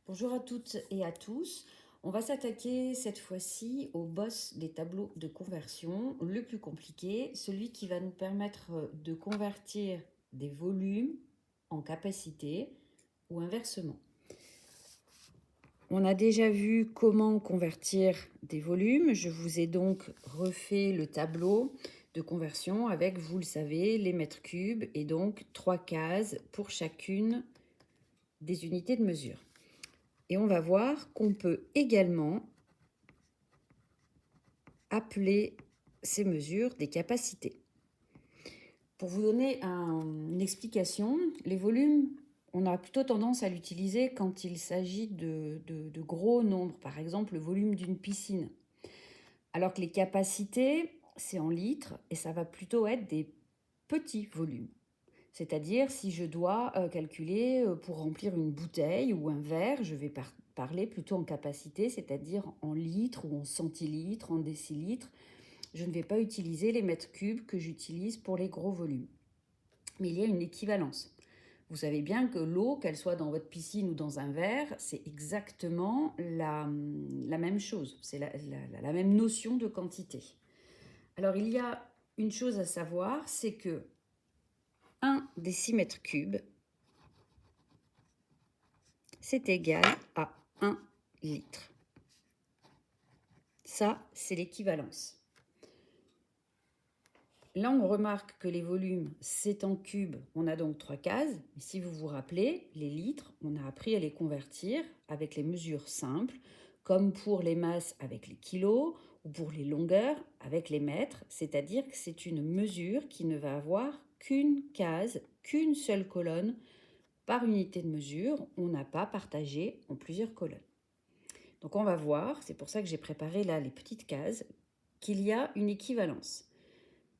Bonjour à toutes et à tous. On va s'attaquer cette fois-ci au boss des tableaux de conversion, le plus compliqué, celui qui va nous permettre de convertir des volumes en capacité ou inversement. On a déjà vu comment convertir des volumes. Je vous ai donc refait le tableau de conversion avec, vous le savez, les mètres cubes et donc 3 cases pour chacune des unités de mesure. Et on va voir qu'on peut également appeler ces mesures des capacités. Pour vous donner une explication, les volumes, on a plutôt tendance à l'utiliser quand il s'agit de gros nombres, par exemple le volume d'une piscine. Alors que les capacités, c'est en litres et ça va plutôt être des petits volumes. C'est-à-dire, si je dois calculer pour remplir une bouteille ou un verre, je vais parler plutôt en capacité, c'est-à-dire en litres ou en centilitres, en décilitres. Je ne vais pas utiliser les mètres cubes que j'utilise pour les gros volumes. Mais il y a une équivalence. Vous savez bien que l'eau, qu'elle soit dans votre piscine ou dans un verre, c'est exactement la même chose. C'est la même notion de quantité. Alors, il y a une chose à savoir, c'est que 1 décimètre cube, c'est égal à 1 litre. Ça, c'est l'équivalence. Là, on remarque que les volumes, c'est en cubes. On a donc 3 cases. Et si vous vous rappelez, les litres, on a appris à les convertir avec les mesures simples, comme pour les masses avec les kilos ou pour les longueurs avec les mètres. C'est-à-dire que c'est une mesure qui ne va avoir qu'une case, qu'une seule colonne par unité de mesure. On n'a pas partagé en plusieurs colonnes. Donc on va voir, c'est pour ça que j'ai préparé là les petites cases, qu'il y a une équivalence.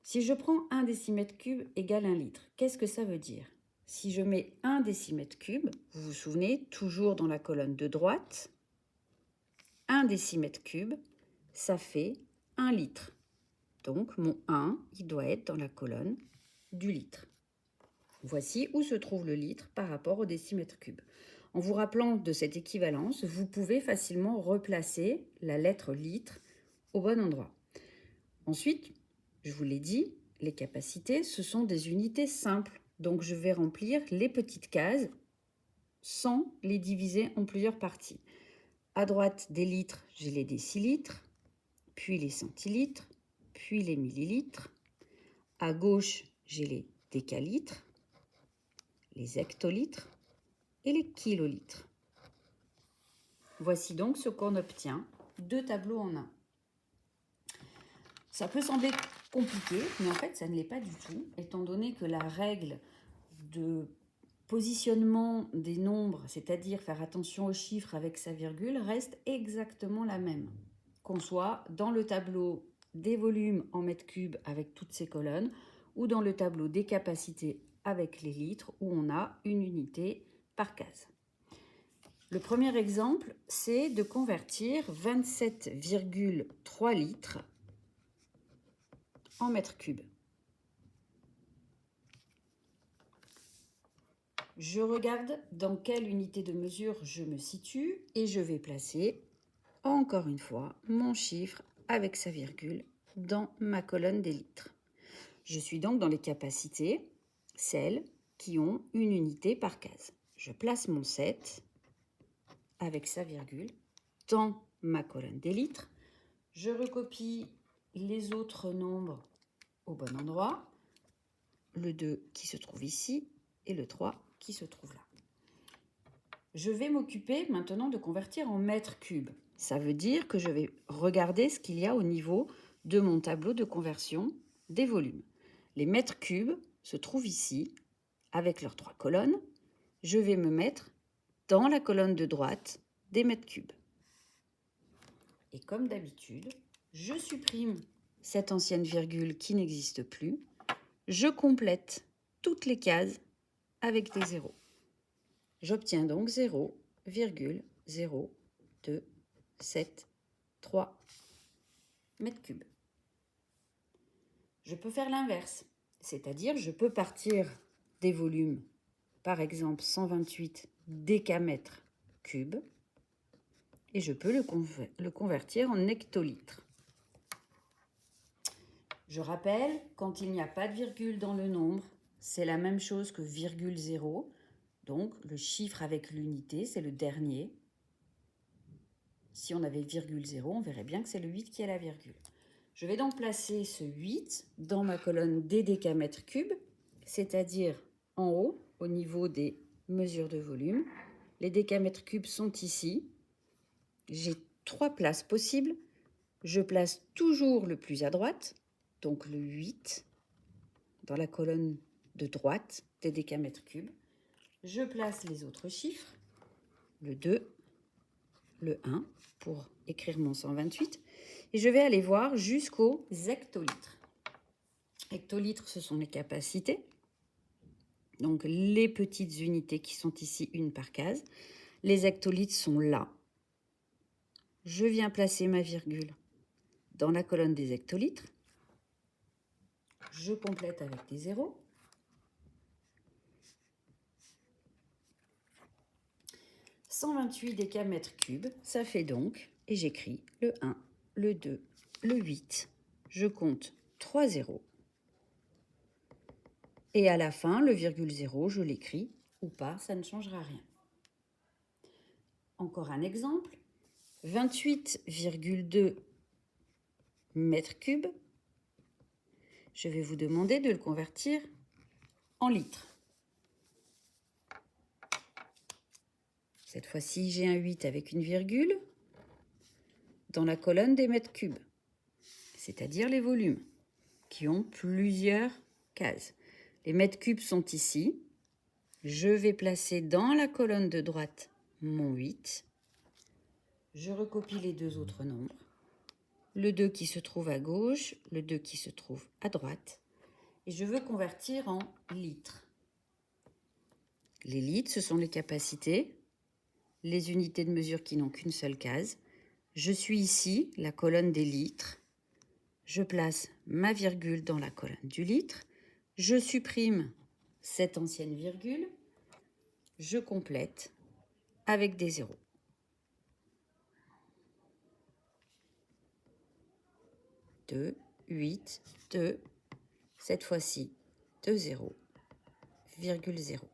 Si je prends 1 décimètre cube égale 1 litre, qu'est-ce que ça veut dire? Si je mets 1 décimètre cube, vous vous souvenez, toujours dans la colonne de droite, 1 décimètre cube, ça fait 1 litre. Donc mon 1, il doit être dans la colonne du litre. Voici où se trouve le litre par rapport au décimètre cube. En vous rappelant de cette équivalence, vous pouvez facilement replacer la lettre litre au bon endroit. Ensuite, je vous l'ai dit, les capacités, ce sont des unités simples. Donc, je vais remplir les petites cases sans les diviser en plusieurs parties. À droite des litres, j'ai les décilitres, puis les centilitres, puis les millilitres. À gauche, j'ai les décalitres, les hectolitres et les kilolitres. Voici donc ce qu'on obtient, 2 tableaux en un. Ça peut sembler compliqué, mais en fait, ça ne l'est pas du tout, étant donné que la règle de positionnement des nombres, c'est-à-dire faire attention aux chiffres avec sa virgule, reste exactement la même. Qu'on soit dans le tableau des volumes en mètres cubes avec toutes ces colonnes, ou dans le tableau des capacités avec les litres, où on a une unité par case. Le premier exemple, c'est de convertir 27,3 litres en mètres cubes. Je regarde dans quelle unité de mesure je me situe et je vais placer, encore une fois, mon chiffre avec sa virgule dans ma colonne des litres. Je suis donc dans les capacités, celles qui ont une unité par case. Je place mon 7 avec sa virgule dans ma colonne des litres. Je recopie les autres nombres au bon endroit. Le 2 qui se trouve ici et le 3 qui se trouve là. Je vais m'occuper maintenant de convertir en mètres cubes. Ça veut dire que je vais regarder ce qu'il y a au niveau de mon tableau de conversion des volumes. Les mètres cubes se trouvent ici avec leurs 3 colonnes. Je vais me mettre dans la colonne de droite des mètres cubes. Et comme d'habitude, je supprime cette ancienne virgule qui n'existe plus. Je complète toutes les cases avec des zéros. J'obtiens donc 0,0273 mètres cubes. Je peux faire l'inverse, c'est-à-dire je peux partir des volumes, par exemple 128 décamètres cubes, et je peux le convertir en hectolitres. Je rappelle, quand il n'y a pas de virgule dans le nombre, c'est la même chose que virgule 0. Donc, le chiffre avec l'unité, c'est le dernier. Si on avait virgule 0, on verrait bien que c'est le 8 qui a la virgule. Je vais donc placer ce 8 dans ma colonne des décamètres cubes, c'est-à-dire en haut, au niveau des mesures de volume. Les décamètres cubes sont ici. J'ai 3 places possibles. Je place toujours le plus à droite, donc le 8, dans la colonne de droite des décamètres cubes. Je place les autres chiffres, le 2, le 1, pour écrire mon 128. Et je vais aller voir jusqu'aux hectolitres. Hectolitres, ce sont les capacités. Donc les petites unités qui sont ici, une par case. Les hectolitres sont là. Je viens placer ma virgule dans la colonne des hectolitres. Je complète avec des zéros. « 128 décamètres cubes, ça fait donc, et j'écris le 1, le 2, le 8. Je compte 3 zéros. Et à la fin, le virgule 0, je l'écris ou pas, ça ne changera rien. Encore un exemple. 28,2 mètres cubes. Je vais vous demander de le convertir en litres. Cette fois-ci, j'ai un 8 avec une virgule dans la colonne des mètres cubes, c'est-à-dire les volumes, qui ont plusieurs cases. Les mètres cubes sont ici. Je vais placer dans la colonne de droite mon 8. Je recopie les deux autres nombres. Le 2 qui se trouve à gauche, le 2 qui se trouve à droite. Et je veux convertir en litres. Les litres, ce sont les capacités, les unités de mesure qui n'ont qu'une seule case. Je suis ici, la colonne des litres. Je place ma virgule dans la colonne du litre. Je supprime cette ancienne virgule. Je complète avec des zéros. Deux, 8, 2, cette fois-ci 2 zéros, virgule 0.